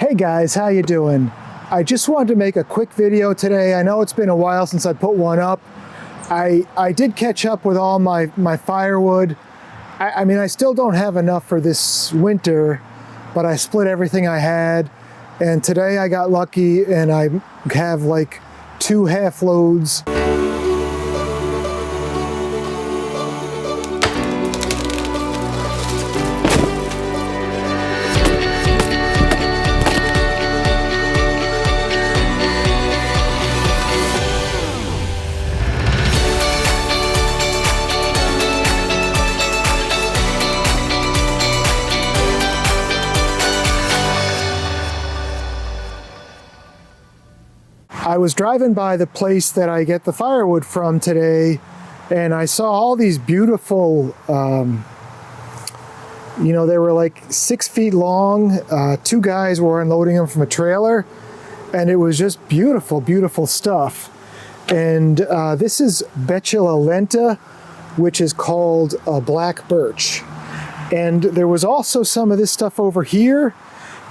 Hey guys, how you doing? I just wanted to make a quick video today. I know it's been a while since I put one up. I did catch up with all my firewood. I mean, I still don't have enough for this winter, but I split everything I had. And today I got lucky and I have like 2 half loads. I was driving by the place that I get the firewood from today, and I saw all these beautiful, they were like 6 feet long. 2 guys were unloading them from a trailer, and it was just beautiful, beautiful stuff. And this is Betula lenta, which is called a black birch. And there was also some of this stuff over here,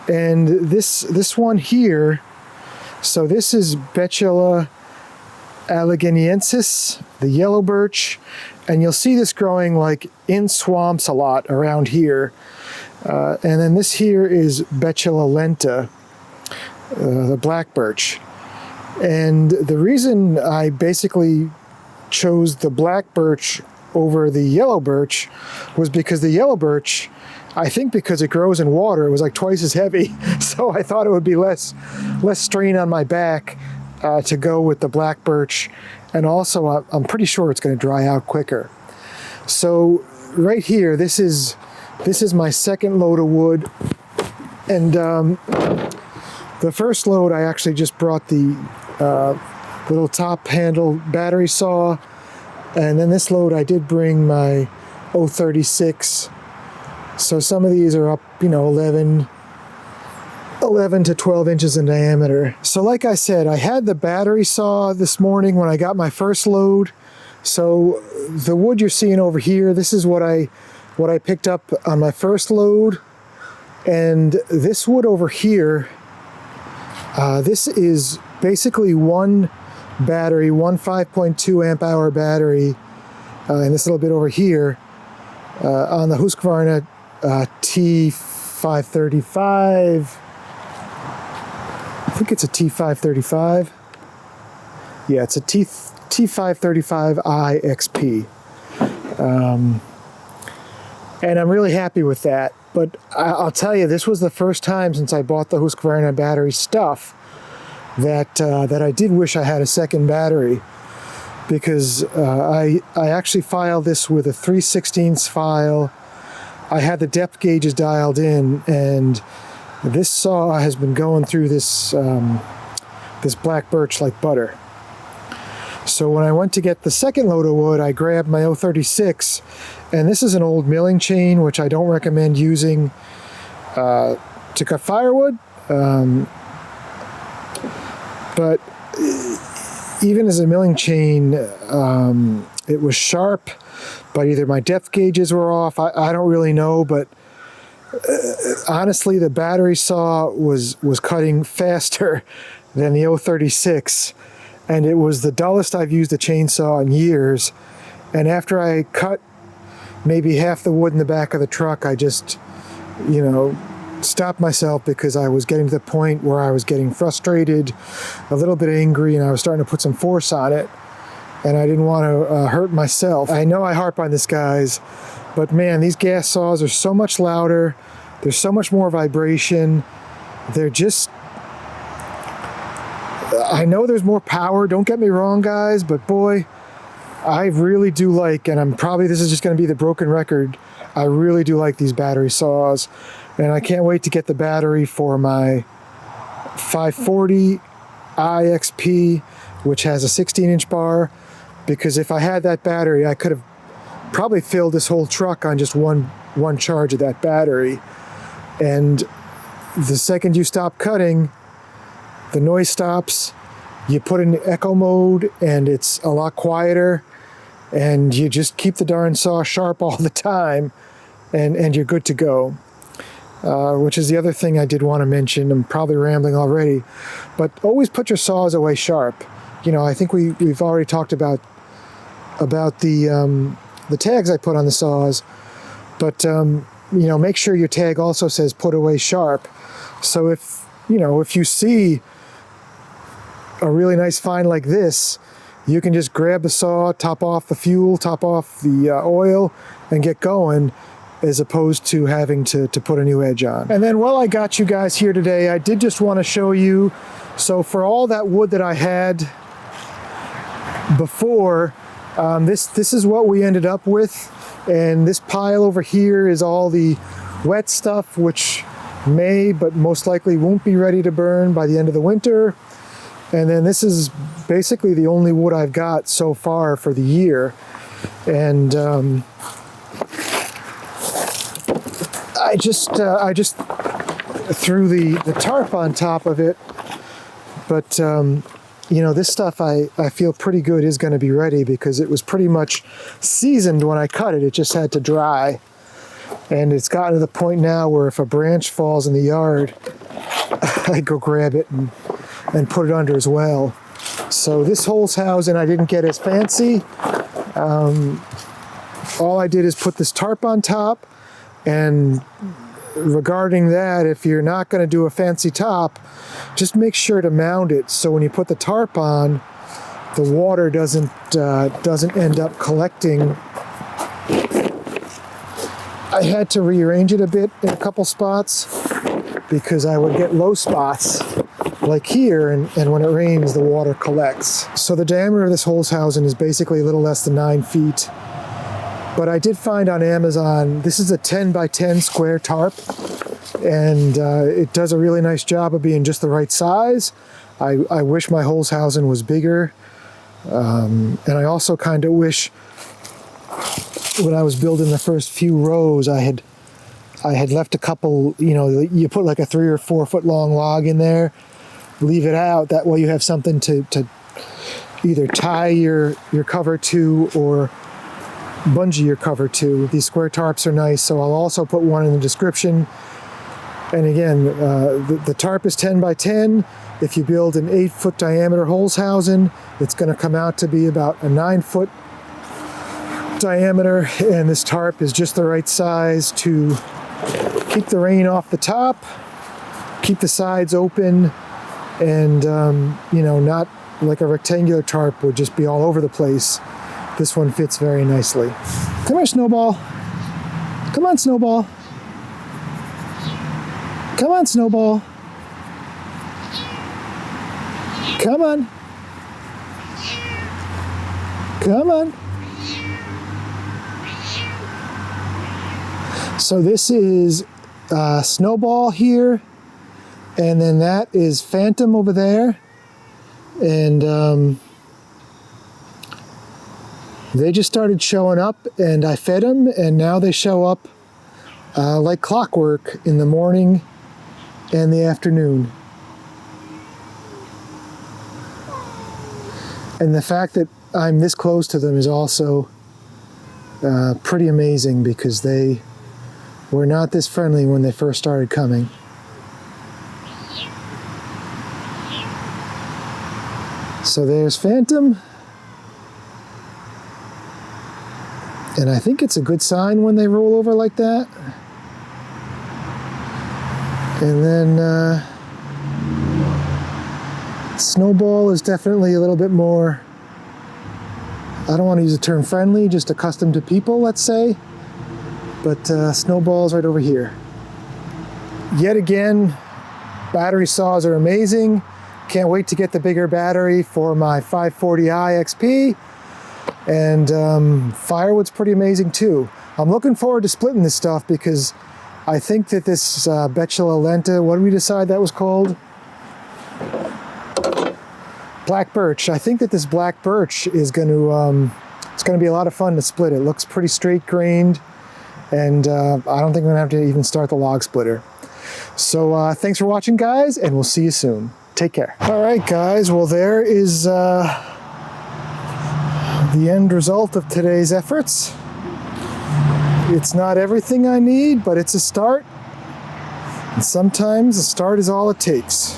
and this one here. So this is Betula allegheniensis, the yellow birch, and you'll see this growing like in swamps a lot around here. And then this here is Betula lenta, the black birch. And the reason I basically chose the black birch over the yellow birch was because the yellow birch, I think because it grows in water, it was like twice as heavy. So I thought it would be less strain on my back to go with the black birch. And also I'm pretty sure it's going to dry out quicker. So right here, this is my second load of wood. And the first load, I actually just brought the little top handle battery saw. And then this load, I did bring my 036. So some of these are up, 11 to 12 inches in diameter. So like I said, I had the battery saw this morning when I got my first load. So the wood you're seeing over here, this is what I picked up on my first load. And this wood over here, this is basically one battery, one 5.2 amp hour battery, and this little bit over here on the Husqvarna T535. I think it's a T535. Yeah, it's a T535i XP. And I'm really happy with that. But I'll tell you, this was the first time since I bought the Husqvarna battery stuff that I did wish I had a second battery, because I actually filed this with a 3/16 file. I had the depth gauges dialed in, and this saw has been going through this this black birch like butter. So when I went to get the second load of wood, I grabbed my 036, and this is an old milling chain, which I don't recommend using to cut firewood. But even as a milling chain, it was sharp, but either my depth gauges were off. I don't really know, but honestly, the battery saw was cutting faster than the 036, and it was the dullest I've used a chainsaw in years. And after I cut maybe half the wood in the back of the truck, I just, stopped myself, because I was getting to the point where I was getting frustrated, a little bit angry, and I was starting to put some force on it, and I didn't want to hurt myself. I know I harp on this, guys, but man, these gas saws are so much louder. There's so much more vibration. They're just, I know there's more power, don't get me wrong, guys, but boy, I really do like, and this is just going to be the broken record, I really do like these battery saws. And I can't wait to get the battery for my 540 IXP, which has a 16-inch bar, because if I had that battery, I could have probably filled this whole truck on just one charge of that battery. And the second you stop cutting, the noise stops, you put in echo mode, and it's a lot quieter, and you just keep the darn saw sharp all the time, and you're good to go. which is the other thing I did want to mention. I'm probably rambling already, but always put your saws away sharp. You know, I think we've already talked about the tags I put on the saws, but you know, make sure your tag also says put away sharp. So if you see a really nice find like this, you can just grab the saw, top off the fuel, top off the oil, and get going, as opposed to having to put a new edge on. And then while I got you guys here today, I did just want to show you, so for all that wood that I had before, this is what we ended up with. And this pile over here is all the wet stuff, which may, but most likely won't be ready to burn by the end of the winter. And then this is basically the only wood I've got so far for the year. And I just threw the tarp on top of it. But you know, this stuff I feel pretty good is going to be ready, because it was pretty much seasoned when I cut it. It just had to dry. And it's gotten to the point now where if a branch falls in the yard, I go grab it and put it under as well. So this housing I didn't get as fancy. All I did is put this tarp on top. And regarding that, if you're not going to do a fancy top, just make sure to mount it so when you put the tarp on, the water doesn't end up collecting. I had to rearrange it a bit in a couple spots because I would get low spots like here, and when it rains, the water collects. So the diameter of this housing is basically a little less than 9 feet. But I did find on Amazon, this is a 10 by 10 square tarp, and it does a really nice job of being just the right size. I wish my housing was bigger, and I also kind of wish when I was building the first few rows, I had left a couple, you know, you put like a 3 or 4 foot long log in there, leave it out, that way you have something to either tie your cover to or bungee your cover to. These square tarps are nice, so I'll also put one in the description. And again, the tarp is 10 by 10. If you build an 8 foot diameter housing, it's going to come out to be about a 9 foot diameter, and this tarp is just the right size to keep the rain off the top, keep the sides open, and you know, not like a rectangular tarp would just be all over the place. This one fits very nicely. Come here, Snowball. Come on, Snowball. Come on, Snowball. Come on. Come on. So this is Snowball here, and then that is Phantom over there, and they just started showing up, and I fed them, and now they show up like clockwork in the morning and the afternoon. And the fact that I'm this close to them is also pretty amazing, because they were not this friendly when they first started coming. So there's Phantom. And I think it's a good sign when they roll over like that. And then Snowball is definitely a little bit more, I don't want to use the term friendly, just accustomed to people, let's say. But Snowball's right over here. Yet again, battery saws are amazing. Can't wait to get the bigger battery for my 540i XP. And Firewood's pretty amazing too. I'm looking forward to splitting this stuff, because I think that this Betula lenta, what did we decide that was called? Black birch. I think that this black birch is going to, it's going to be a lot of fun to split. It looks pretty straight grained, and I don't think I'm going to have to even start the log splitter. So thanks for watching, guys, and we'll see you soon. Take care. All right, guys. Well, there is the end result of today's efforts. It's not everything I need, but it's a start. And sometimes a start is all it takes.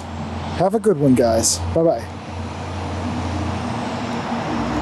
Have a good one, guys. Bye-bye.